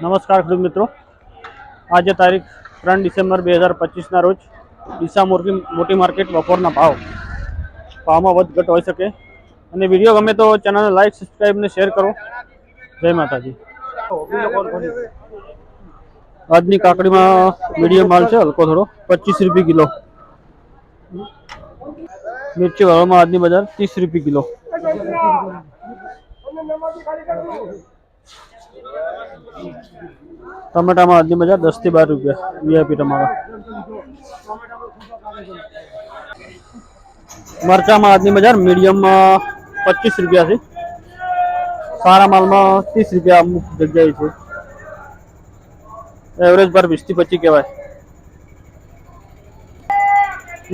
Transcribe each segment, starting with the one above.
નમસ્કાર ખેડૂત મિત્રો, આજે તારીખ 3 ડિસેમ્બર 2025ના રોજ ડીસા મોટી માર્કેટ બપોરના ભાવમાં વધ ઘટ હોઈ શકે અને વિડીયો ગમે તો ચેનલને લાઈક સબસ્ક્રાઈબ ને શેર કરો. જય માતાજી. આજની કાકડીમાં મીડિયમ માલ છે, હલકો થોડો 25 રૂપિયા કિલો. मिर्ची वालों आदमी बाजार 30 रुपये किलो. टमाटा में आदमी बाजार 10 से 12 रुपया वीआईपी टमाटा. मरचा में आदमी बाजार मीडियम 25 रुपया से सारा माल में 30 रुपया अमुक जगह है. एवरेज पर 20 થી 25 कहवाय.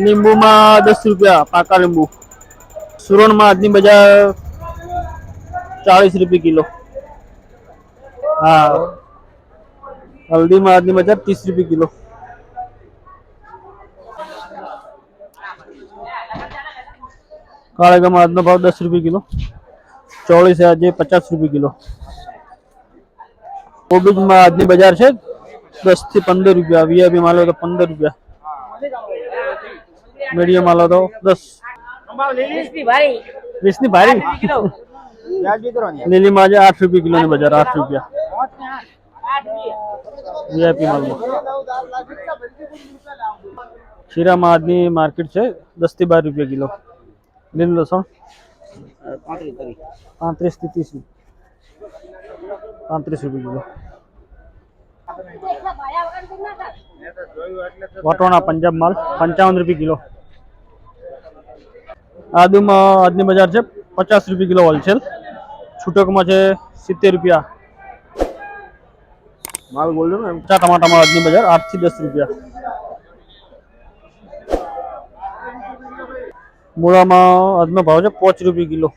नींबू में 10 रुपया पाका नींबू. सुरण में आदमी बाजार 40 रुपये किलो. हाँ, हल्दी में आदमी बाजार 30 रुपये किलो. काले गम आदमी भाव 10 रुपये किलो. चौड़ी से आज 50 रुपये किलो. कोबीज में आदमी बाजार है 10 થી 15 रुपया. वीआईपी माल हो तो 15 रुपया. मीडियम माल हो तो 10. 20 ની ભારી. नीली में आज 8 रुपये किलो ने बाजार 8 रुपया. वीआईपी माल में खीरा में आदमी मार्केट है 10 થી 12 रुपया किलो. લીલું લસણ 35 થી 30 35 रुपये किलो. वटोना पंजाब माल 55 रुपये किलो. आदू में आदमी बाजार है 50 रुपये किलो होलसेल. छूटक में है 70 रुपया माल. बोलो ना. टमाटा में आदमी बाजार 8 થી 10 रुपया. मूला में आदमी भाव है 5 रुपये किलो.